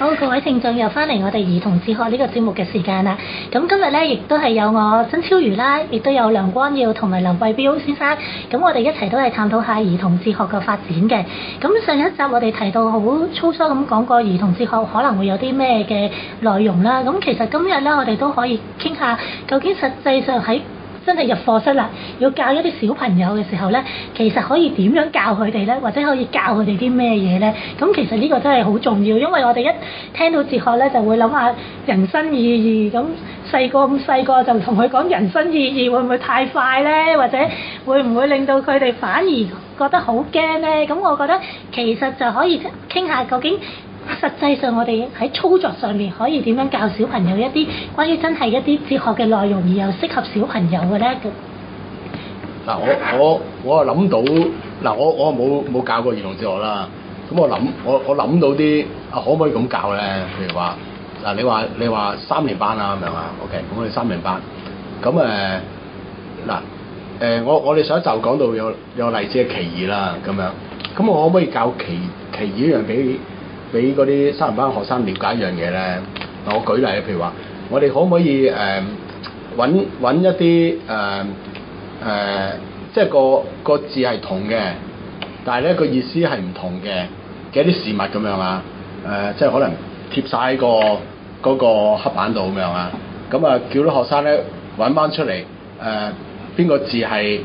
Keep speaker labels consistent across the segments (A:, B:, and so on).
A: 好，各位聽眾又翻嚟我哋兒童哲學呢個節目嘅時間啦。咁今日咧亦都係有我曾超瑜啦，亦都有梁光耀同埋劉貴標先生。咁我哋一齊都係探討下兒童哲學嘅發展嘅。咁上一集我哋提到好粗疏咁講過兒童哲學可能會有啲咩嘅內容啦。咁其實今日咧我哋都可以傾下，究竟實際上喺真係入課室啦，要教一啲小朋友嘅時候咧，其實可以點樣教佢哋咧，或者可以教佢哋啲咩嘢咧？咁其實呢個真係好重要，因為我哋一聽到哲學咧，就會諗下人生意義。咁細個就同佢講人生意義，會唔會太快咧？或者會唔會令到佢哋反而覺得好驚咧？咁我覺得其實就可以傾下究竟實際上我哋喺操作上面可以點樣教小朋友一啲關於真係一啲哲學嘅內容，而又適合小朋友嘅咧？
B: 嗱，我啊諗到嗱，我冇教過兒童哲學啦。咁我諗到啲可唔可以咁教咧？譬如話嗱，你話3年班啊咁樣啊 ，OK，咁我哋3年班。咁我哋上一集講到有例子嘅奇異啦，咁樣。咁我可唔可以教奇異一樣俾嗰啲3年班學生了解一樣嘢咧？嗱，我舉例，譬如話，我哋可唔可以揾一啲即係個字係同嘅，但係咧個意思係唔同嘅一啲事物咁樣啊？即係可能貼晒喺嗰個黑板度咁樣啊？咁啊，叫啲學生咧揾翻出嚟邊個字係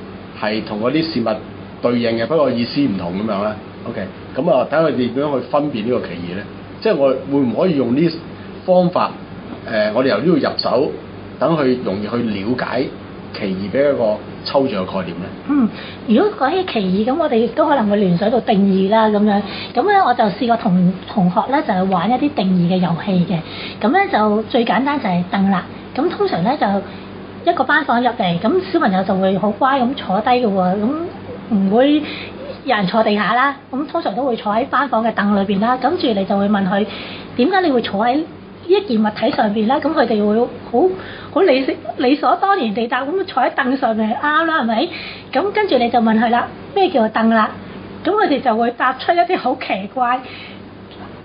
B: 同嗰啲事物對應嘅，不過意思唔同咁樣咧。OK， 咁啊，睇佢哋點樣去分辨呢個奇異咧？即係我會唔可以用呢方法？我哋由呢度入手，等佢容易去了解奇異俾一個抽象嘅概念咧。
A: 如果講起奇異，咁我哋亦都可能會聯想到定義啦咁樣。咁咧，我就試過同同學咧就係玩一啲定義嘅遊戲嘅。咁咧就最簡單就係凳啦。咁通常咧就一個班房入嚟，咁小朋友就會好乖咁坐低嘅喎，咁唔會有人坐地下啦，咁通常都會坐喺班房嘅凳裏邊啦。跟住你就會問佢點解你會坐喺一件物體上邊咧？咁佢哋會好理所當然地答，咁坐喺凳上面係啱啦，係咪？咁跟住你就問佢啦，咩叫做凳啦？咁佢哋就會答出一啲好奇怪，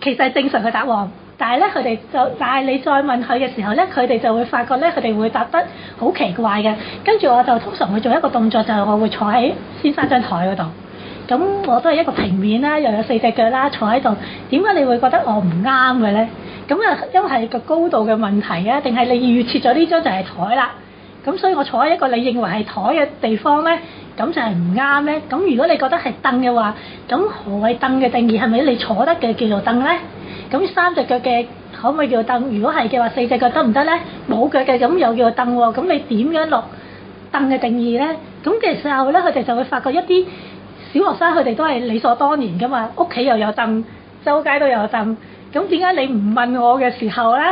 A: 其實係正常嘅答案。但係咧，但係你再問佢嘅時候咧，佢哋就會發覺咧，佢哋會答得好奇怪嘅。跟住我就通常會做一個動作，就係我會坐喺先生張台嗰度。咁我都係一個平面啦，又有4隻腳啦，坐喺度。點解你會覺得我唔啱嘅咧？咁啊，因為係個高度嘅問題啊，定係你預設咗呢張就係台啦？咁所以我坐喺一個你認為係台嘅地方咧，咁就係唔啱咧。咁如果你覺得係凳嘅話，咁何謂凳嘅定義係咪你坐得嘅叫做凳咧？咁3隻腳嘅可唔可以叫做凳？如果係嘅話，4隻腳得唔得咧？冇腳嘅咁又叫做凳喎。咁你點樣落凳嘅定義咧？咁嘅時候咧，佢哋就會發覺一啲小學生佢哋都係理所當然㗎嘛，屋企又有凳，周街都有凳。咁點解你唔問我嘅時候咧，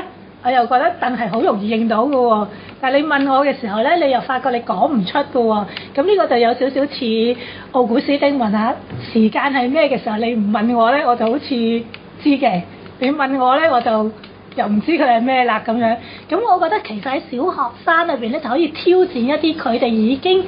A: 我又覺得凳係好容易認到㗎喎？但係你問我嘅時候咧，你又發覺你講唔出㗎喎。咁呢個就有少少似奧古斯丁問下時間係咩嘅時候，你唔問我咧，我就好似知嘅。你問我咧，我就又唔知佢係咩啦咁樣。咁我覺得其實喺小學生裏邊咧，就可以挑戰一啲佢哋已經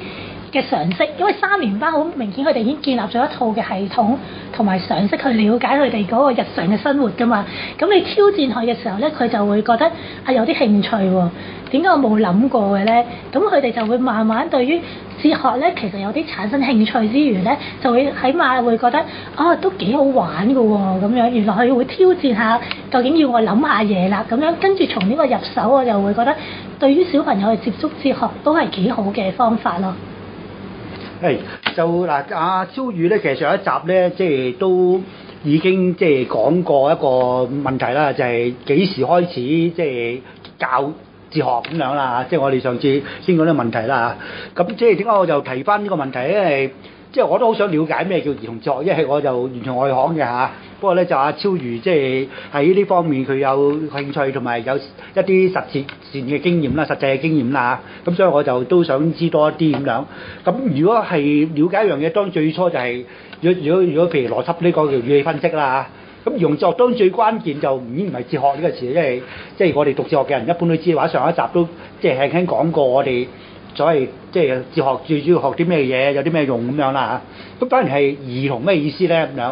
A: 嘅常識，因為3年班好明顯佢哋已經建立咗一套嘅系統同埋常識去了解佢哋嗰個日常嘅生活㗎嘛。咁你挑戰佢嘅時候咧，佢就會覺得係有啲興趣喎。點解我冇諗過嘅咧？咁佢哋就會慢慢對於哲學咧，其實有啲產生興趣之餘咧，就會起碼會覺得都幾好玩㗎喎咁樣。原來佢會挑戰下，究竟要我諗下嘢啦咁樣。跟住從呢個入手，我就會覺得對於小朋友去接觸哲學都係幾好嘅方法咯。
C: 就嗱，阿超宇咧，其實上一集咧，即係都已經即係講過一個問題啦，就係幾時開始即係教哲學咁樣啦，即係我哋上次先講啲問題啦。咁即係點解我就提翻呢個問題咧？因為即係我都好想了解咩叫兒童哲學，因為我就完全外行嘅嚇。不過咧就阿超瑜即係喺呢方面佢有興趣同埋有一啲實嘅經驗啦、實際嘅經驗啦，咁所以我就都想知多一啲咁樣。咁如果係了解一樣嘢，當最初就係如果譬如邏輯呢個叫語氣分析啦。咁兒童哲學當最關鍵就已經唔係哲學呢個詞，因為即係我哋讀哲學嘅人一般都知，或者上一集都即係輕輕講過我哋所謂即係哲學最主要學啲咩嘢，有啲咩用咁樣啦嚇。咁當然係兒童咩意思咧咁樣？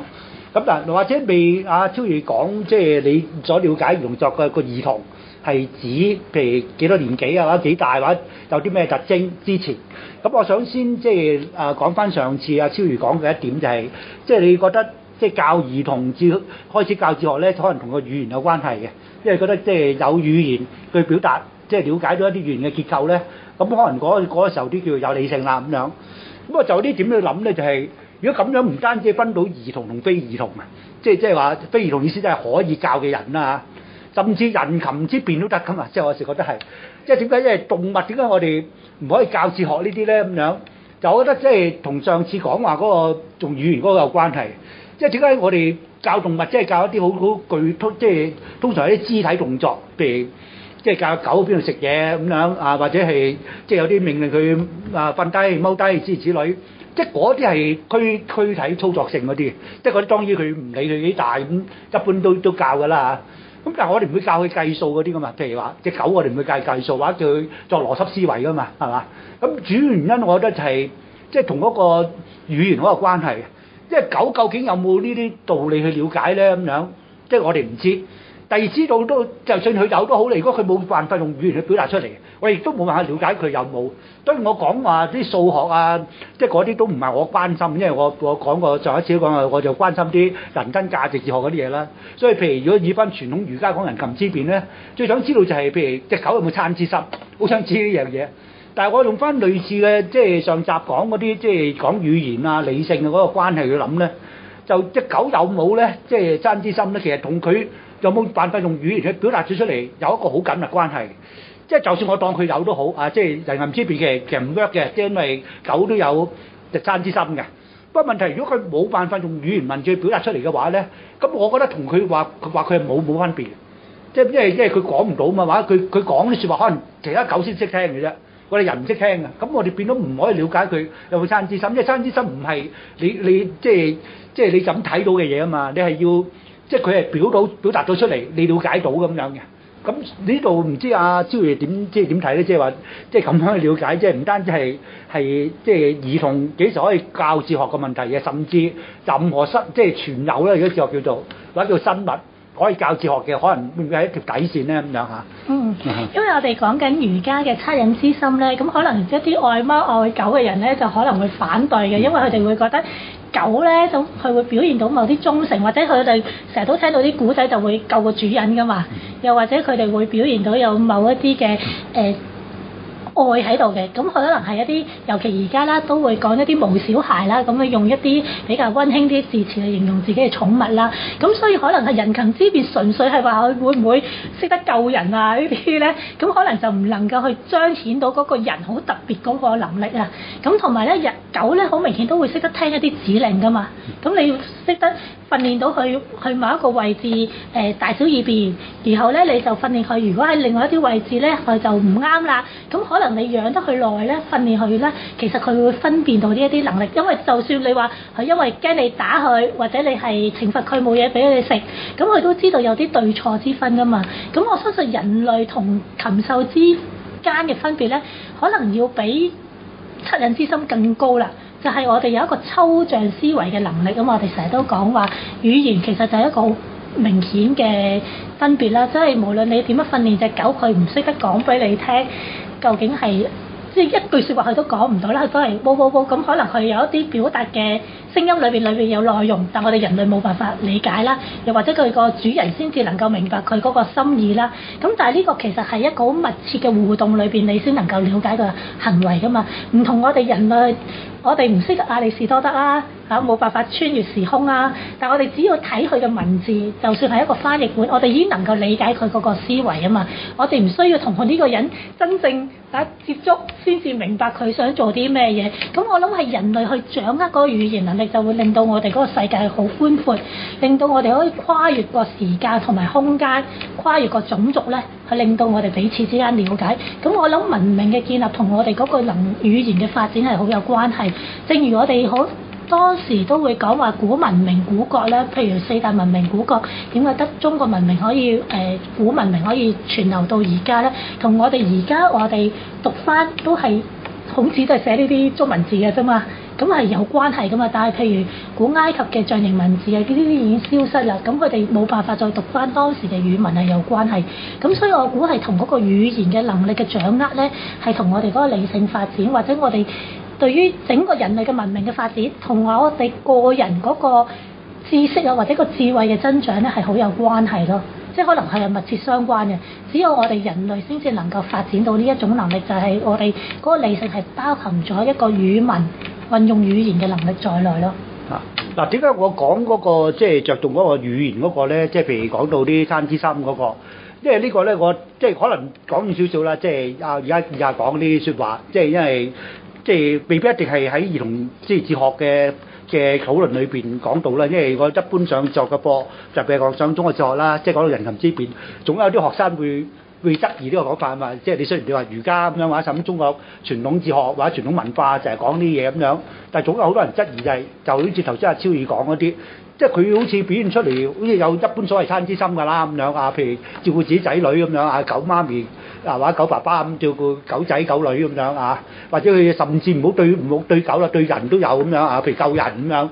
C: 咁嗱，或者未阿超越講，即係你所了解兒童作嘅個兒童係指譬如幾多年紀啊，或者幾大，或者有啲咩特徵之前。咁我想先即係講翻上次阿超越講嘅一點就係、是，即係你覺得即係教兒童開始教哲學咧，可能同個語言有關係嘅，因為覺得即係有語言去表達，即係了解到一啲語言嘅結構咧，咁可能嗰個時候啲叫做有理性啦咁樣。咁我就啲點去諗咧，就係、是。如果咁樣唔單止分到兒童同非兒童啊，即係話非兒童意思即係可以教嘅人啦，甚至人禽之辨都得噶嘛，即係我時覺得係，即係點解？因為動物點解我哋唔可以教哲學呢啲咧咁樣？就我覺得即係同上次講話嗰個用語言嗰個有關係，即係點解我哋教動物即係教一啲好具即係通常係啲肢體動作，譬如即係教狗邊度食嘢咁樣啊，或者係即係有啲命令佢瞓低踎低之類。即係嗰啲係軀體操作性嗰啲，即係嗰啲當然佢唔理佢幾大咁，一般都教㗎啦嚇。咁但係我哋唔會教佢計數嗰啲㗎嘛，譬如話隻狗我哋唔會計數，或者叫佢作邏輯思維㗎嘛，係嘛？咁主要原因我覺得就係即係同嗰個語言嗰個關係，即係狗究竟有冇呢啲道理去了解咧咁樣，即係我哋唔知。第二知道都，就算佢有都好，如果佢冇辦法用語言去表達出嚟，我亦都冇辦法了解佢有冇。當然我講話啲數學啊，即係嗰啲都唔係我關心，因為我講過上一次都講過，我就關心啲人生價值哲學嗰啲嘢啦。所以譬如如果以翻傳統儒家講人禽之辨咧，最想知道就係譬如隻狗有冇歎之心，好想知呢樣嘢。但係我用翻類似嘅，即係上集講嗰啲，即係講語言啊、理性嘅嗰個關係去諗咧，就隻狗有冇咧，即係歎之心咧，其實同佢有冇辦法用語言去表達咗出嚟，有一個好緊密關係。即係就算我當佢有都好啊，即係人禽之辨其實唔 work 嘅，即係因為狗都有歎之心嘅。不過問題如果佢冇辦法用語言文字去表達出嚟嘅話咧，咁我覺得同佢話佢係冇分別。即係因為佢講唔到嘛，或者佢講啲説話可能其他狗先識聽嘅啫，我哋人唔識聽嘅。咁我哋變咗唔可以了解佢有冇歎之心，因為歎之心唔係你即係你咁睇到嘅嘢啊嘛，你係要。即係佢係表達到出嚟，你了解到咁樣嘅。咁呢度唔知阿超越點睇咧？即係話即係咁樣去了解，即係唔單止係即係兒童幾時可以教哲學嘅問題嘅，甚至任何即係全有啦。如果哲學叫做或者叫生物可以教哲學嘅，可能會唔會係一條底線咧咁樣嚇？
A: 因為我哋講緊儒家嘅惻隱之心咧，咁可能一啲愛貓愛狗嘅人咧，就可能會反對嘅，因為佢哋會覺得。狗咧就佢會表現到某啲忠誠，或者佢哋成日都聽到啲古仔就會救個主人噶嘛，又或者佢哋會表現到有某一啲嘅愛喺度嘅，咁佢可能係一啲，尤其而家啦，都會講一啲毛小孩啦，咁去用一啲比較溫馨啲字詞嚟形容自己嘅寵物啦，咁所以可能係人禽之辨，純粹係話佢會唔會識得救人啊呢啲咧，咁可能就唔能夠去彰顯到嗰個人好特別嗰個能力啊，咁同埋咧狗咧好明顯都會識得聽一啲指令噶嘛，咁你要識得訓練到佢去某一個位置大小二便，然後咧你就訓練佢，如果喺另外一啲位置咧佢就唔啱啦，咁可能你養得佢耐咧，訓練佢咧，其實佢會分辨到呢一啲能力，因為就算你話佢因為驚你打佢，或者你係懲罰佢冇嘢俾佢食，咁佢都知道有啲對錯之分噶嘛。咁我相信人類同禽獸之間嘅分別咧，可能要比惻隱之心更高啦。就係我哋有一個抽象思維嘅能力，咁我哋成日都講話語言其實就係一個好明顯嘅分別啦。即係無論你點樣訓練隻狗，佢唔識得講俾你聽，究竟係即係一句説話佢都講唔到啦，佢都係噉，可能佢有一啲表達嘅聲音裏邊有內容，但我哋人類冇辦法理解啦，又或者佢個主人先至能夠明白佢嗰個心意啦。咁但係呢個其實係一個好密切嘅互動裏邊，你先能夠了解佢行為噶嘛。唔同我哋人類，我哋唔識得亞里士多德啦，冇辦法穿越時空啊。但我哋只要睇佢嘅文字，就算係一個翻譯本，我哋已經能夠理解佢嗰個思維啊嘛。我哋唔需要同佢呢個人真正接觸，先至明白佢想做啲咩嘢。咁我諗係人類去掌握嗰個語言能力，就會令到我哋嗰個世界好寬闊，令到我哋可以跨越個時間同埋空間，跨越個種族咧，去令到我哋彼此之間了解。咁我諗文明嘅建立同我哋嗰個語言嘅發展係好有關係。正如我哋好當時都會講話古文明古國咧，譬如四大文明古國，點解得中國文明可以古文明可以傳流到而家咧？同我哋而家我哋讀翻都係孔子都係寫呢啲中文字嘅啫嘛。咁係有關係噶嘛。但係譬如古埃及嘅象形文字啊，呢啲已經消失啦，咁佢哋冇辦法再讀翻當時嘅語文係有關係。咁所以我估係同嗰個語言嘅能力嘅掌握咧，係同我哋嗰個理性發展或者我哋對於整個人類嘅文明嘅發展，同我哋個人嗰個知識啊或者個智慧嘅增長咧係好有關係咯。即係可能係密切相關嘅，只有我哋人類先至能夠發展到呢一種能力，就係我哋嗰個理性係包含咗一個語文運用語言嘅能力在內咯。
C: 嗱，點解我講嗰個即係着重嗰個語言嗰個咧？即係譬如講到啲山之心嗰個，因為呢個咧我即係可能講遠少少啦，即係而家講啲説話，即係因為即係未必一定係喺兒童即係哲學嘅討論裏邊講到啦，因為我一般上作嘅課，特別係講上中國哲學啦，即係講到人禽之辨，總有啲學生會質疑呢個講法啊嘛。即係你雖然你話儒家咁樣或者咁中國傳統哲學或者傳統文化就係講啲嘢咁樣，但係總有好多人質疑就好似頭先阿超宇講嗰啲，即係佢好似表現出嚟好似有一般所謂親之心㗎啦咁樣啊，譬如照顧自己仔女咁樣啊，狗媽咪啊或者狗爸爸咁照顧狗仔狗女咁樣啊，或者佢甚至唔好對狗啦，對人都有咁樣啊，譬如救人咁樣。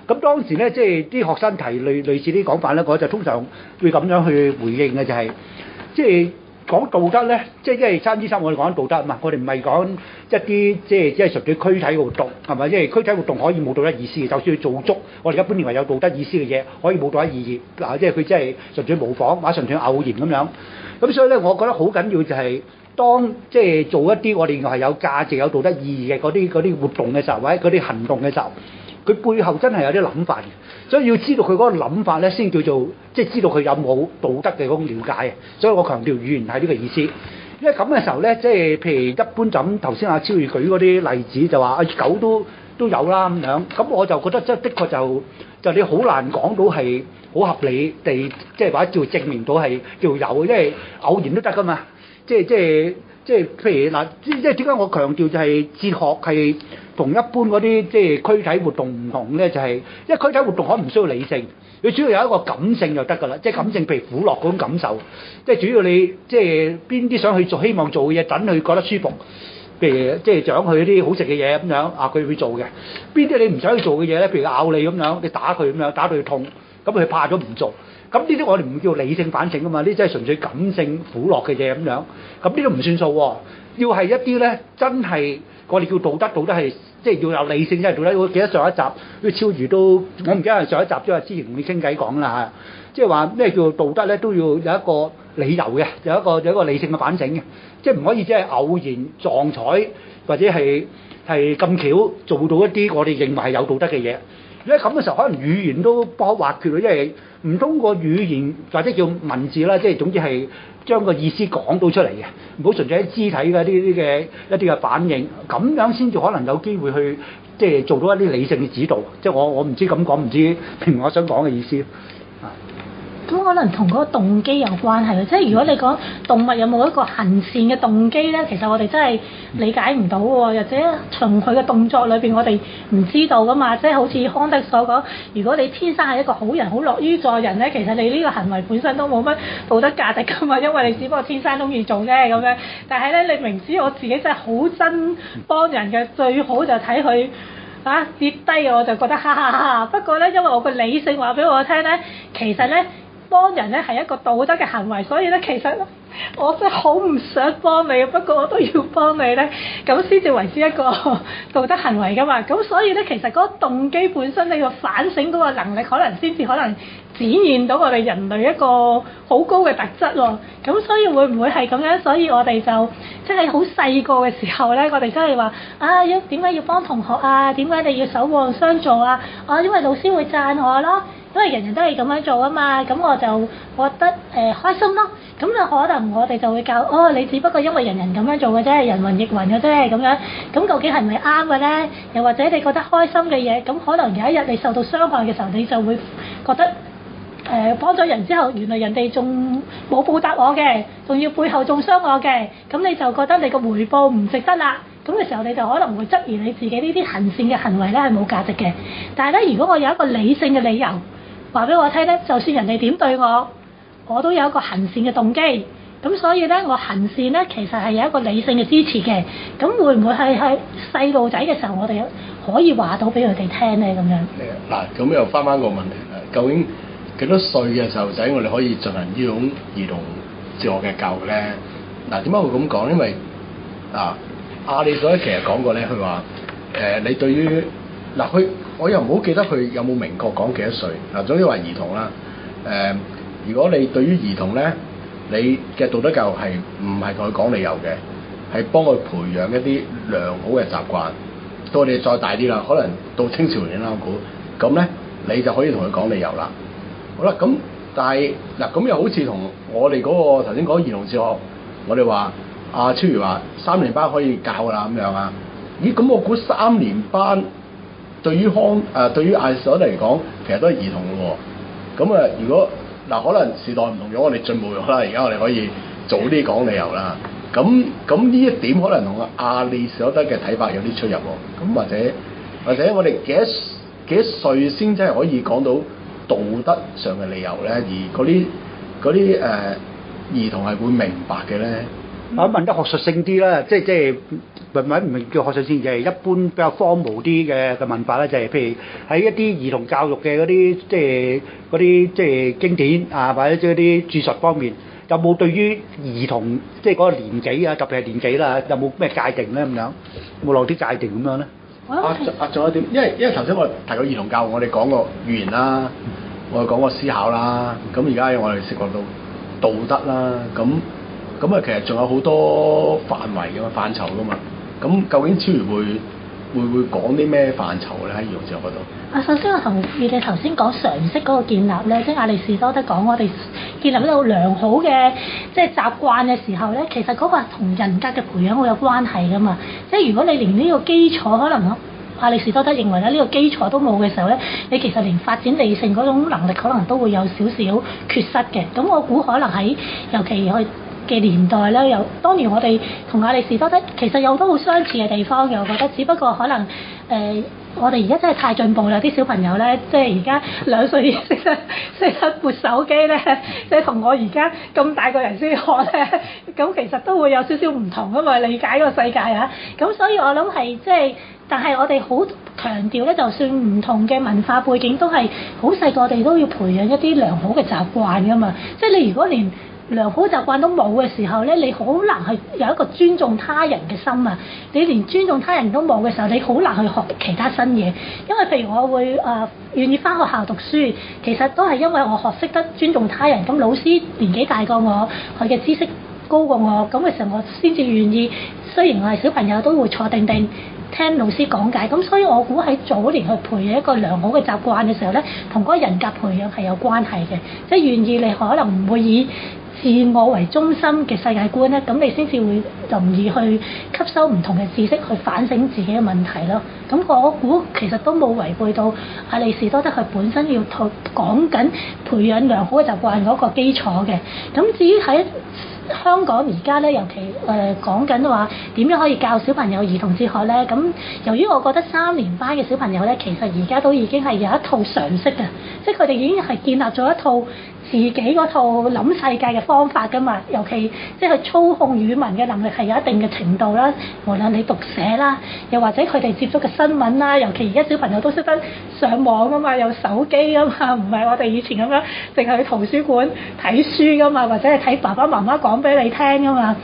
C: 咁當時咧，即係啲學生提類似啲講法咧，我就通常會咁樣去回應嘅，就係即係講道德咧，即係因為親之心，我哋講緊道德啊嘛，我哋唔係講一啲即係純粹軀體活動係咪？因為軀體活動可以冇道德意思嘅，就算佢做足，我哋一般認為有道德意思嘅嘢，可以冇道德意義嗱，即係佢真係純粹模仿或者純粹偶然咁樣。咁所以咧，我覺得好緊要就係當即係做一啲我哋認為係有價值、有道德意義嘅嗰啲活動嘅時候，或者嗰啲行動嘅時候，佢背後真係有啲諗法嘅，所以要知道佢嗰個諗法咧，先叫做即係知道佢有冇道德嘅嗰種瞭解。所以我強調語言係呢個意思，因為咁嘅時候咧，即係譬如一般就咁頭先阿超宇舉嗰啲例子就話啊狗都有啦咁樣，咁我就覺得即係的確就你好難講到係好合理地即係或者叫證明到係叫有，因為偶然都得噶嘛，即係譬如嗱，即係點解我強調就係哲學係同一般嗰啲即係軀體活動唔同咧？就係因為軀體活動可能唔需要理性，你主要有一個感性就得㗎啦。即係感性，譬如苦樂嗰種感受，即係主要你即係邊啲想去做，希望做嘅嘢，等佢覺得舒服。譬如即係獎佢一啲好食嘅嘢咁樣啊，佢會做嘅。邊啲你唔想去做嘅嘢咧？譬如咬你咁樣，你打佢咁樣，打到佢痛，咁佢怕咗唔做。咁呢啲我哋唔叫理性反省㗎嘛，呢啲真係純粹感性苦樂嘅嘢咁樣。咁呢都唔算數喎，要係一啲咧真係我哋叫道德，道德係即係要有理性，即係道德。我記得上一集啲超瑜都，我唔記得係上一集即係之前同你傾偈講啦嚇，即係話咩叫道德咧，都要有一個理由嘅，有一個理性嘅反省嘅，即係唔可以即係偶然撞彩或者係咁巧做到一啲我哋認為係有道德嘅嘢。如果咁嘅時候，可能語言都不可或缺咯，因為唔通過語言或者叫文字啦，即係總之係將個意思講到出嚟嘅，唔好純粹喺肢體嘅一啲嘅反應，咁樣先至可能有機會去即係做到一啲理性嘅指導。即係我唔知咁講，唔知明我想講嘅意思。
A: 咁可能同嗰個動機有關係咯，即係如果你講動物有冇一個行善嘅動機咧，其實我哋真係理解唔到喎，或者從佢嘅動作裏邊我哋唔知道噶嘛，即係好似康德所講，如果你天生係一個好人，好樂於助人咧，其實你呢個行為本身都冇乜道德價值噶嘛，因為你只不過天生中意做啫咁樣。但係咧，你明知我自己真係好憎幫人嘅，最好就睇佢跌低嘅，我就覺得哈哈哈。不過咧，因為我個理性話俾我聽咧，其實咧，幫人咧係一個道德嘅行為，所以咧其實我真係好唔想幫你，不過我都要幫你咧，咁先至為之一個道德行為噶嘛。咁所以咧，其實嗰個動機本身你個反省嗰個能力，可能先至可能展現到我哋人類一個好高嘅特質喎。咁所以會唔會係咁樣？所以我哋就即係好細個嘅時候咧，我哋真係話點解要幫同學啊？點解你要守望相助啊？因為老師會讚我咯。因為人人都係咁樣做啊嘛，咁我就覺得開心咯。咁就可能我哋就會教你只不過因為人人咁樣做嘅啫，人云亦云嘅啫咁樣。咁究竟係咪啱嘅咧？又或者你覺得開心嘅嘢，咁可能有一日你受到傷害嘅時候，你就會覺得幫咗人之後，原來人哋仲冇報答我嘅，仲要背後中傷我嘅，咁你就覺得你個回報唔值得啦。咁嘅時候你就可能會質疑你自己呢啲行善嘅行為咧係冇價值嘅。但係咧，如果我有一個理性嘅理由，話俾我聽咧，就算人哋點對我，我都有一個行善嘅動機。咁所以咧，我行善咧其實係有一個理性嘅支持嘅。咁會唔會係細路仔嘅時候，我哋可以話到俾佢哋聽咧咁樣？
B: 嗱，咁又翻個問題啦，究竟幾多歲嘅細路仔我哋可以進行呢種兒童哲學嘅教育咧？嗱，點解會咁講？因為阿里所其實講過咧，佢話你對於我又唔好記得佢有冇明確講幾多歲。總之話兒童啦。如果你對於兒童咧，你嘅道德教育係唔係同佢講理由嘅，係幫佢培養一啲良好嘅習慣。到你再大啲啦，可能到青少年啦，我估咁咧，你就可以同佢講理由啦。好啦，咁但係咁又好似同我哋嗰個頭先講兒童哲學，我哋話阿超如話3年班可以教啦咁樣啊？咦，咁我估3年班對於阿里士多德嚟講，其實都係兒童嘅喎。咁如果可能時代唔同咗，我哋進步咗啦，而家我哋可以早啲講理由啦。咁呢一點可能同阿里士多德嘅睇法有啲出入喎。咁或者我哋幾多歲先真係可以講到道德上嘅理由咧？而嗰啲兒童係會明白嘅咧？
C: 我問得學術性啲啦，即係唔叫學術性，就係一般比較荒謬啲嘅問法咧，就係譬如喺一啲兒童教育嘅嗰啲經典啊，或者即係啲注述方面，有冇對於兒童即係嗰個年紀啊，特別係年紀啦，有冇咩界定咧咁樣？有冇落啲界定咁樣咧？
B: 仲有一點，因為頭先我提過兒童教育，我哋講過語言啦，我哋講過思考啦，咁而家我哋涉及到道德啦，咁其實仲有好多範圍㗎嘛，範疇㗎嘛。咁究竟超如會講啲咩範疇咧？喺兒童哲學嗰度？
A: 首先我同意你頭先講常識嗰個建立咧，即係亞里士多德講我哋建立到良好嘅即係習慣嘅時候咧，其實嗰個同人格嘅培養好有關係㗎嘛。即係如果你連呢個基礎可能亞里士多德認為咧呢個基礎都冇嘅時候咧，你其實連發展理性嗰種能力可能都會有少少缺失嘅。咁我估可能喺尤其去嘅年代咧，當然我哋同亞里士多德其實有好多好相似嘅地方嘅，我覺得，只不過可能我哋而家真係太進步啦！啲小朋友咧，即係而家2歲識得撥手機咧，即係同我而家咁大個人先學咧，咁其實都會有少少唔同㗎嘛，理解個世界啊！咁所以我諗係即係，但係我哋好強調咧，就算唔同嘅文化背景，都係好細個，我哋都要培養一啲良好嘅習慣㗎嘛。即係你如果連良好習慣都冇嘅時候咧，你好難去有一個尊重他人嘅心啊！你連尊重他人都冇嘅時候，你好難去學其他新嘢。因為譬如我會願意返學校讀書，其實都係因為我學識得尊重他人。咁老師年紀大過我，佢嘅知識高過我，咁嘅時候我先至願意。雖然我係小朋友，都會坐定定聽老師講解。咁所以我估喺早年去培養一個良好嘅習慣嘅時候咧，同嗰個人格培養係有關係嘅。即係願意你可能唔會以自我為中心嘅世界觀咧，咁你先至會容易去吸收唔同嘅知識，去反省自己嘅問題咯。咁我估其實都冇違背到亞里士多德佢本身要講緊培養良好嘅習慣嗰個基礎嘅。咁至於喺香港而家咧，尤其講緊話點樣可以教小朋友兒童哲學咧？咁由於我覺得3年班嘅小朋友咧，其實而家都已經係有一套常識嘅，即係佢哋已經係建立咗一套自己嗰套諗世界嘅方法㗎嘛。尤其即係操控語文嘅能力係有一定嘅程度啦。無論你讀寫啦，又或者佢哋接觸嘅新聞啦，尤其而家小朋友都識得上網㗎嘛，有手機㗎嘛，唔係我哋以前咁樣淨係去圖書館睇書㗎嘛，或者係睇爸爸媽媽講俾你聽㗎嘛。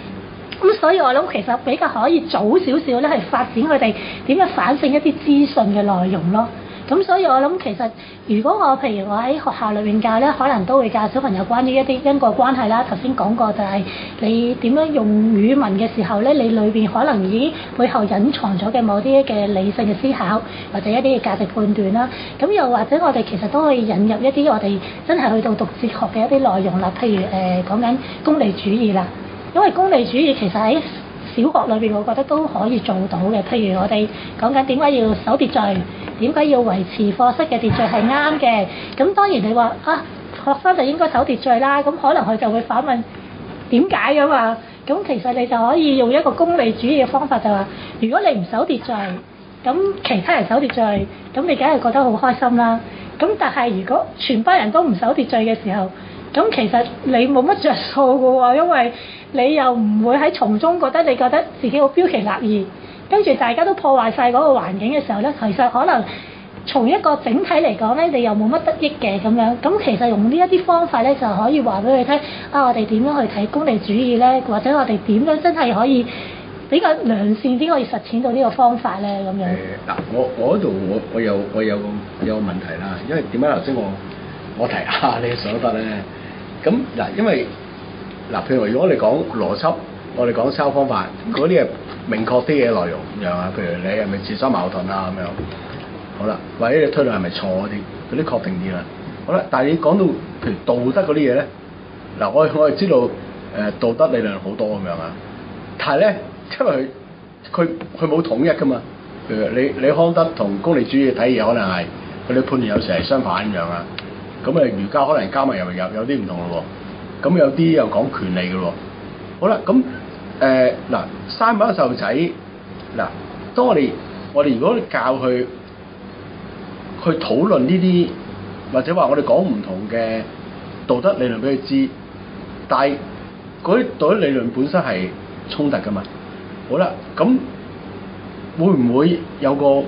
A: 咁所以我諗其實比較可以早少少咧，係發展佢哋點樣反省一啲資訊嘅內容咯。咁所以我諗其實如果譬如我喺學校裏面教咧，可能都會教小朋友關於一啲因果關係啦。頭先講過就係你點樣用語文嘅時候咧，你裏邊可能已經背後隱藏咗嘅某啲嘅理性嘅思考，或者一啲嘅價值判斷啦。咁又或者我哋其實都可以引入一啲我哋真係去到讀哲學嘅一啲內容啦。譬如講緊功利主義啦，因為功利主義其實喺小學裏邊，我覺得都可以做到嘅。譬如我哋講緊點解要守秩序，點解要維持課室嘅秩序係啱嘅。咁當然你話學生就應該守秩序啦，咁可能佢就會反問點解㗎嘛。咁其實你就可以用一個功利主義嘅方法，就話如果你唔守秩序，咁其他人守秩序，咁你梗係覺得好開心啦。咁但係如果全班人都唔守秩序嘅時候，咁其實你冇乜着數㗎喎，因為你又唔會喺從中覺得自己好標奇立異，跟住大家都破壞晒嗰個環境嘅時候咧，其實可能從一個整體嚟講咧，你又冇乜得益嘅咁樣。咁其實用呢一啲方法咧，就可以話俾佢聽啊，我哋點樣去睇功利主義咧，或者我哋點樣真係可以比較良善啲可以實踐到呢個方法咧咁樣。
B: 嗱，我嗰度我有個問題啦，因為點解頭先我提下你所得咧？咁嗱，因為嗱，譬如如果我哋講邏輯，我哋講抄方法，嗰啲係明確啲嘅內容咁樣啊。譬如你係咪自相矛盾啊咁樣？好啦，或者你推論係咪錯嗰啲確定啲啦。好啦，但係你講到譬如道德嗰啲嘢咧，嗱我係知道道德理論好多咁樣啊，但係咧因為佢冇統一噶嘛。譬如你康德同功利主義睇嘢可能係佢哋判斷有時係相反咁樣啊。咁儒家可能加埋又有啲唔同咯喎。咁有啲又講權利嘅喎。好啦，咁嗱生埋個細路仔嗱，當我哋如果教佢去討論呢啲，或者話我哋講唔同嘅道德理論俾佢知，但係嗰啲道德理論本身係衝突噶嘛。好啦，咁會唔會有個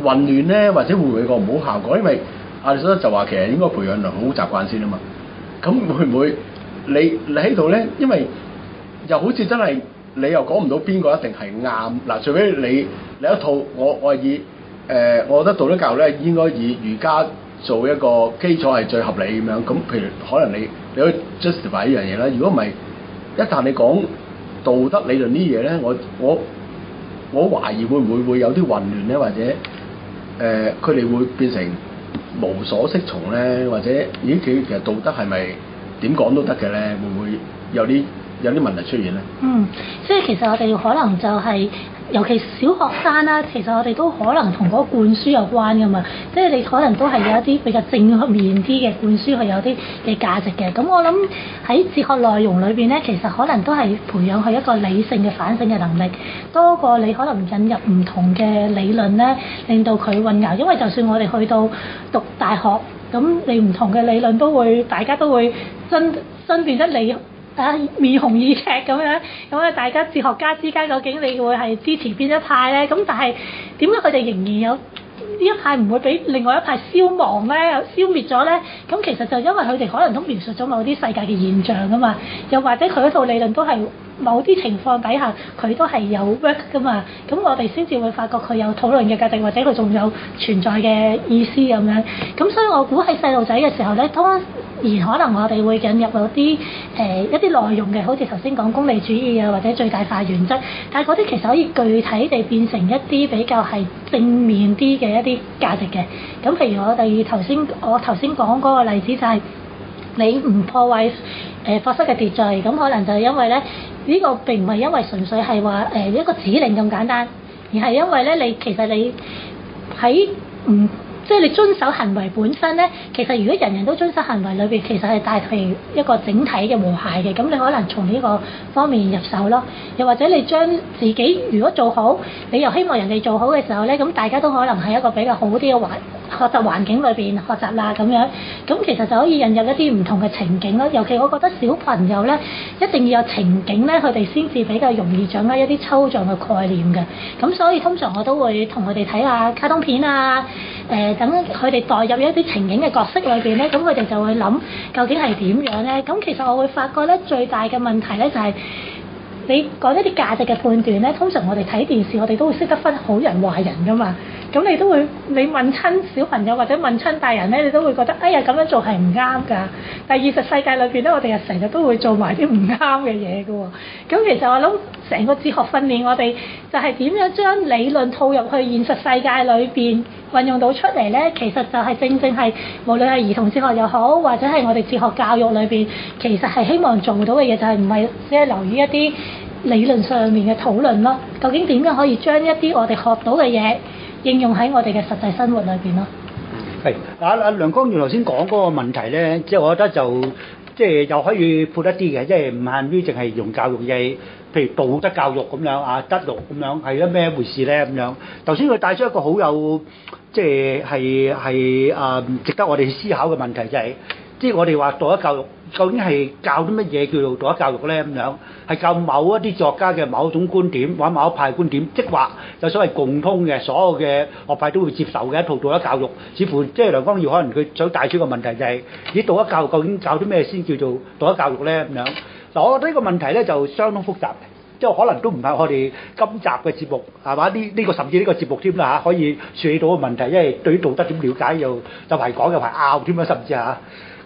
B: 混亂咧？或者會唔會有個唔好效果？因為亞里士多德就話其實應該培養良好習慣先啊嘛。咁會唔會你喺度咧？因為又好似真係你又講唔到邊個一定係啱嗱，除非你一套我係以我覺得道德教育咧應該以儒家做一個基礎係最合理咁樣。咁譬如可能你可以 justify 呢樣嘢啦。如果唔係，一旦你講道德理論呢嘢咧，我懷疑會唔會有啲混亂咧，或者佢哋會變成無所適從咧，或者咦其實道德係咪點講都得嘅咧？會唔會有啲問題出現咧？
A: 即係其實我哋可能就係、尤其小學生啦，其實我哋都可能同嗰個灌輸有關噶嘛。即係你可能都係有一啲比較正面啲嘅灌輸，佢有啲嘅價值嘅。咁我諗喺哲學內容裏邊咧，其實可能都係培養佢一個理性嘅反省嘅能力，多過你可能引入唔同嘅理論咧，令到佢混淆。因為就算我哋去到讀大學，咁你唔同嘅理論都會，大家都會爭辯得你面紅耳赤咁樣，咁啊大家哲學家之間究竟你會係支持邊一派咧？咁但係點解佢哋仍然有呢一派唔會俾另外一派消亡咧、消滅咗咧？咁其實就因為佢哋可能都描述咗某啲世界嘅現象噶嘛，又或者佢嗰套理論都係某啲情況底下佢都係有 work 噶嘛，咁我哋先至會發覺佢有討論嘅價值，或者佢仲有存在嘅意思咁樣。咁所以我估喺細路仔嘅時候咧，當然可能我哋會引入有啲一啲內容嘅，好似頭先講功利主義啊，或者最大化原則，但係嗰啲其實可以具體地變成一啲比較係正面啲嘅一啲價值嘅。咁譬如我頭先講嗰個例子就係、你唔破壞課室嘅秩序，咁可能就係因為咧呢個並唔係因為純粹係話一個指令咁簡單，而係因為咧其實你喺即係你遵守行為本身咧，其實如果人人都遵守行為裏邊，其實係帶嚟一個整體嘅和諧嘅。咁你可能從呢個方面入手咯，又或者你將自己如果做好，你又希望人哋做好嘅時候咧，咁大家都可能喺一個比較好啲嘅學習環境裏邊學習啦咁樣。咁其實就可以引入一啲唔同嘅情景咯。尤其我覺得小朋友咧一定要有情景咧，佢哋先至比較容易掌握一啲抽象嘅概念嘅。咁所以通常我都會同佢哋睇下卡通片啊，等佢哋代入一啲情景嘅角色裏邊咧，咁佢哋就會諗究竟係點樣咧？咁其實我會發覺咧，最大嘅問題咧就係你講一啲價值嘅判斷咧，通常我哋睇電視，我哋都會識得分好人壞人噶嘛。咁你都會，你問親小朋友或者問親大人咧，你都會覺得哎呀咁樣做係唔啱㗎。但係現實世界裏邊咧，我哋又成日都會做埋啲唔啱嘅嘢㗎喎。咁其實我諗成個哲學訓練我哋就係點樣將理論套入去現實世界裏邊運用到出嚟咧？其實就係正係無論係兒童哲學又好，或者係我哋哲學教育裏邊，其實係希望做到嘅嘢就係唔係只係留意一啲理論上面嘅討論咯。究竟點樣可以將一啲我哋學到嘅嘢應用喺我哋嘅實際生活裏邊咯。
C: 係梁光耀頭先講嗰個問題咧，即係我覺得就即係又可以闊一啲嘅，即係唔限於淨係用教育嘅，譬如道德教育咁樣啊，德育咁樣係一咩回事咧咁樣。頭先佢帶出一個好有即係值得我哋思考嘅問題，就係即係我哋話道德教育究竟係教啲乜嘢叫做道德教育咧？咁樣係教某一啲作家嘅某一種觀點或者某一派觀點，即係話有所謂共通嘅，所有嘅學派都會接受嘅一套道德教育。似乎即係梁光耀可能佢想帶出個問題就係、咦，道德教育究竟教啲咩先叫做道德教育咧？咁樣嗱，我覺得呢個問題咧就相當複雜。即係可能都唔係我哋今集嘅節目係嘛？呢個甚至呢個節目添啦嚇，可以處理到個問題，因為對於道德點了解有排講有排拗添啦，甚至嚇。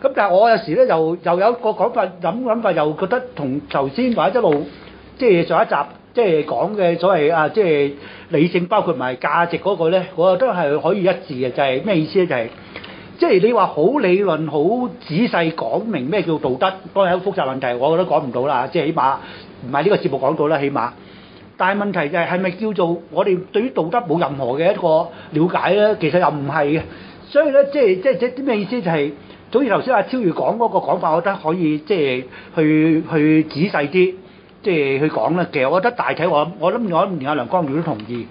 C: 咁但係我有時咧又有一個講法諗法，又覺得同頭先或者一路即係上一集即係講嘅所謂啊，即係理性包括埋價值嗰個咧，我覺得係可以一致嘅。就係咩意思咧？就係即係你話好理論、好仔細講明咩叫道德，當然係一個複雜問題，我覺得講唔到啦。即係起碼。唔係呢個節目講到啦，起碼。但係問題就係咪叫做我哋對於道德冇任何嘅一個了解咧？其實又唔係嘅。所以咧，即係啲咩意思就係、是，好似頭先阿超越講嗰個講法，我覺得可以即係去仔細啲，即係去講啦。其實我覺得大體我諗連阿梁光耀都同意。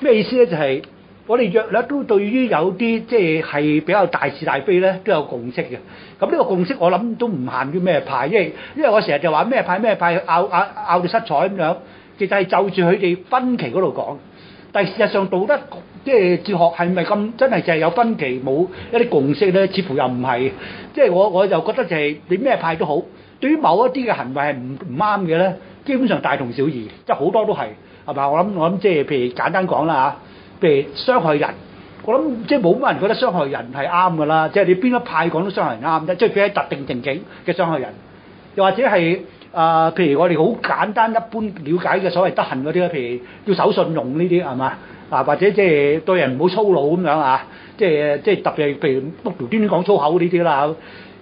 C: 咩意思咧？就係、是、我哋約略都對於有啲即係比較大是大非咧都有共識嘅。咁呢個共識我諗都唔限於咩派，因為我成日就話咩派拗到七彩咁樣，其實係就住佢哋分歧嗰度講。但係事實上道德即係哲學係咪咁真係就係有分歧冇一啲共識咧？似乎又唔係。即係我就覺得就係你咩派都好，對於某一啲嘅行為係唔啱嘅咧，基本上大同小異，即係好多都係嘛？我諗即係譬如簡單講啦嚇，譬如傷害人。我諗即係冇乜人覺得傷害人係啱㗎啦，即係你邊一派講都傷害人啱啫，即係佢喺特定情景嘅傷害人，又或者係譬如我哋好簡單一般了解嘅所謂德行嗰啲咧，譬如要守信用呢啲係嘛或者即係對人唔好粗魯咁樣啊，即係特別係譬如無端端講粗口呢啲啦。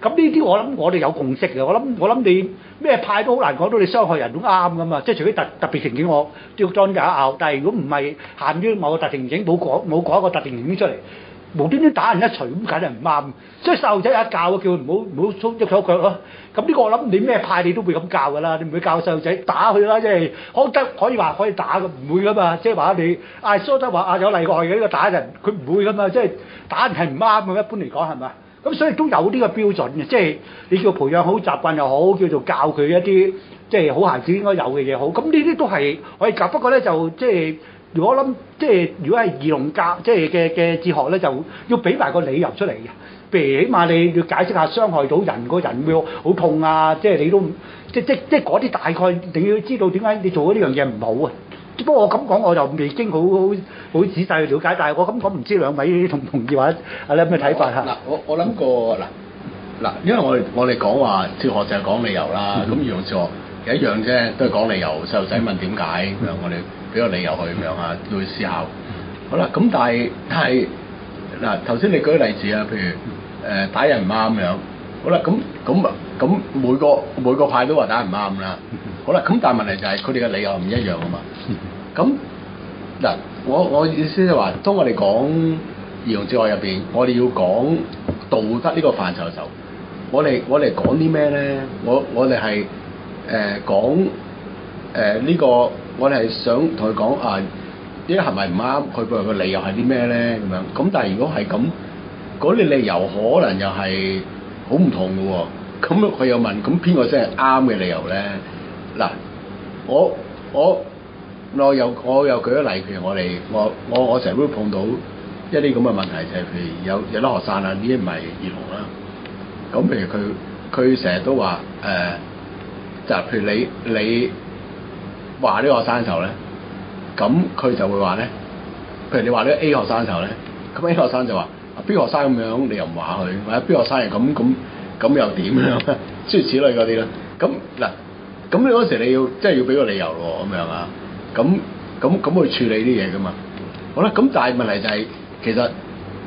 C: 咁呢啲我諗我哋有共識嘅，我諗你咩派都好難講到你傷害人都啱㗎嘛，即係除非特別情景我要裝有拗，但係如果唔係限於某個特定情景，冇講一個特定情景出嚟，無端端打人一錘咁梗係唔啱，所以細路仔有一教叫佢唔好粗一手腳咯。咁呢個我諗你咩派你都會咁教㗎啦，你唔會教細路仔打佢啦，即係可以話可以打嘅，唔會㗎嘛，即係話你蘇德話有例外嘅呢個打人，佢唔會㗎嘛，即係打人係唔啱嘅，一般嚟講係咪？咁所以都有呢個標準嘅，即係你叫培養好習慣又好，叫做教佢一啲即係好孩子應該有嘅嘢好。咁呢啲都係可以教，不過咧就即係如果我諗即係如果係兒童教即係嘅哲學咧，就要俾埋個理由出嚟嘅。譬如起碼你要解釋下傷害到人個人會好痛啊，即係你都即係嗰啲大概你要知道點解你做咗呢樣嘢唔好啊。不過我咁講我就未經好仔細去了解，但係我咁講唔知兩位同唔同意或者你有咩睇法嚇？
B: 嗱，我諗過嗱，因為我哋講話哲學就係講理由啦，咁兒童哲學有一樣啫，都係講理由。細路仔問點解咁樣，我哋俾個理由佢咁樣啊，要去思考。好啦，咁但係嗱頭先你舉例子啊，譬如打人唔啱咁樣。好啦，咁每個派都話打人唔啱啦。好啦，咁但係問題就係佢哋嘅理由唔一樣啊嘛。咁嗱，我意思就係話，當我哋講兒童哲學入邊，我哋要講道德呢個範疇嘅時候，我哋講啲咩咧？我哋係講呢個，我哋係想同佢講啊，呢啲行為唔啱，佢背後嘅理由係啲咩咧？咁樣咁，但係如果係咁，嗰啲理由可能又係好唔同嘅喎。咁佢又問，咁邊個先係啱嘅理由咧？嗱，我又舉個例，譬如我成日都碰到一啲咁嘅問題，就係譬如有啲學生啊，呢啲唔係兒童啦。咁譬如佢成日都話就譬如你話呢個學生嘅時候咧，咁佢就會話咧，譬如你話呢個 A 學生嘅時候咧，咁 A 學生就話邊個學生咁樣，你又唔話佢，或者邊個學生係咁又點樣？諸如此類嗰啲啦。咁嗱，咁你嗰時你要即係要俾個理由喎，咁樣啊？咁去處理啲嘢噶嘛？好啦，咁但係問題就係，其實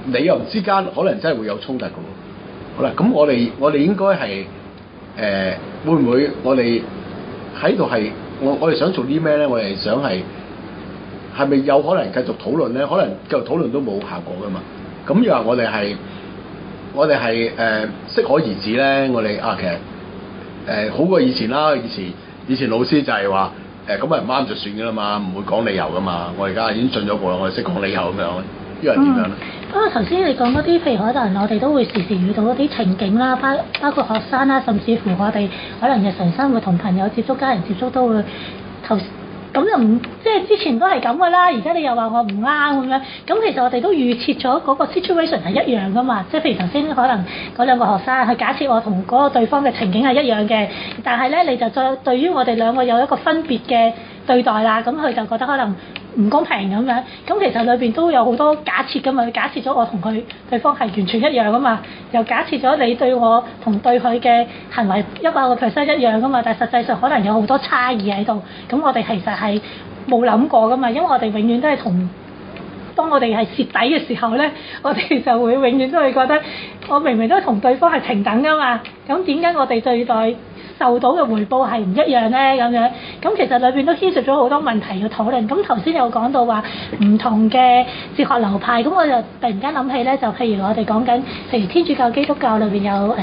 B: 理由之間可能真係會有衝突噶喎。好啦，咁我哋應該係會唔會我哋喺度係我哋想做啲咩咧？我哋想係咪有可能繼續討論咧？可能繼續討論都冇效果噶嘛？咁又話我哋係適可而止咧？我哋其實好過以前啦。以前老師就係話咁咪唔啱就算㗎啦嘛，唔會講理由㗎嘛。我而家已經進咗步啦，我哋識講理由咁樣。又係點樣咧？
A: 不過頭先你講嗰啲，譬如可能我哋都會時時遇到一啲情景啦，包括學生啦，甚至乎我哋可能日常生活同朋友接觸、家人接觸都會咁就唔即係之前都係咁噶啦，而家你又話我唔啱咁樣，咁其實我哋都預設咗嗰個 situation 係一樣噶嘛，即係譬如頭先可能嗰兩個學生，佢假設我同嗰個對方嘅情景係一樣嘅，但係咧你就再對於我哋兩個有一個分別嘅對待啦，咁佢就覺得可能唔公平咁樣，咁其實裏邊都有好多假設噶嘛，假設咗我同佢對方係完全一樣噶嘛，又假設咗你對我同對佢嘅行為100%一樣噶嘛，但係實際上可能有好多差異喺度，咁我哋其實係冇諗過噶嘛，因為我哋永遠都係當我哋係蝕底嘅時候咧，我哋就會永遠都會覺得我明明都同對方係平等噶嘛，咁點解我哋對待受到嘅回報係唔一樣咧？咁樣，咁其實裏邊都牽涉咗好多問題要討論。咁頭先有講到話唔同嘅哲學流派，咁我就突然間諗起咧，就譬如我哋講緊，譬如天主教、基督教裏邊有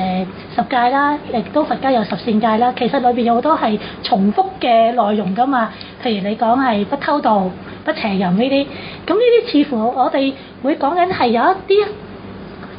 A: 10戒啦，亦都佛家有10善戒啦。其實裏邊有好多係重複嘅內容噶嘛。譬如你講係不偷盜、不邪淫呢啲，咁呢啲似乎我哋會講緊係有一啲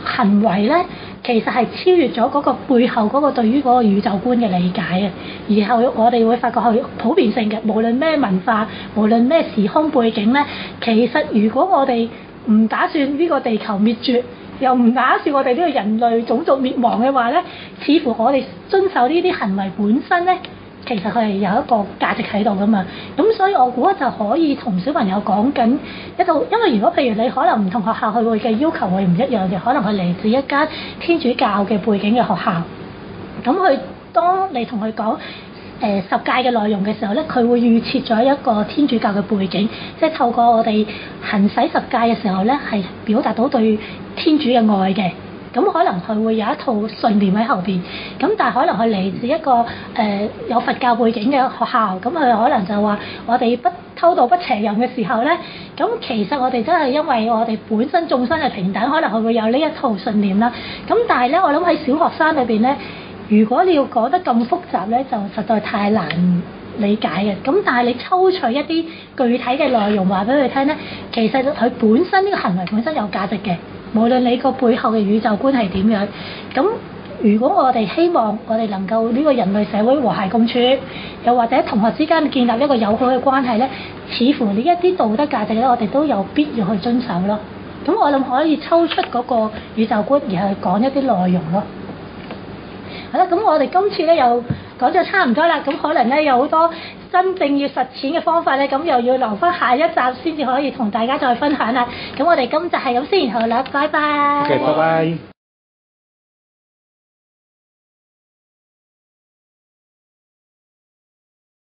A: 行為咧，其實係超越咗嗰個背後嗰個對於嗰個宇宙觀嘅理解啊！然後我哋會發覺係普遍性嘅，無論咩文化，無論咩時空背景咧，其實如果我哋唔打算呢個地球滅絕，又唔打算我哋呢個人類種族滅亡嘅話咧，似乎我哋遵守呢啲行為本身咧，其實佢係有一個價值喺度噶嘛，咁所以我估就可以同小朋友講緊一度，因為如果譬如你可能唔同學校佢會嘅要求會唔一樣嘅，可能係嚟自一間天主教嘅背景嘅學校，咁佢當你同佢講10戒嘅內容嘅時候咧，佢會預設咗一個天主教嘅背景，即係透過我哋行使10戒嘅時候咧，係表達到對天主嘅愛嘅。咁可能佢會有一套信念喺後邊，咁但係可能佢嚟自一個有佛教背景嘅學校，咁佢可能就話我哋不偷盜不邪淫嘅時候咧，咁其實我哋真係因為我哋本身眾生係平等，可能佢會有呢一套信念啦。咁但係咧，我諗喺小學生裏邊咧，如果你要講得咁複雜咧，就實在太難理解嘅。咁但係你抽取一啲具體嘅內容話俾佢聽咧，其實佢本身呢個行為本身有價值嘅。無論你個背後嘅宇宙觀係點樣，咁如果我哋希望我哋能夠呢個人類社會和諧共處，又或者同學之間建立一個友好嘅關係咧，似乎呢一啲道德價值咧，我哋都有必要去遵守咯。咁我諗可以抽出嗰個宇宙觀而去講一啲內容咯。好啦，咁我哋今次咧又講咗差唔多啦，咁可能咧有好多真正要實踐嘅方法咧，咁又要留翻下一集先至可以同大家再分享啦。咁我哋今集係咁先，好啦，拜拜。
C: OK，拜拜。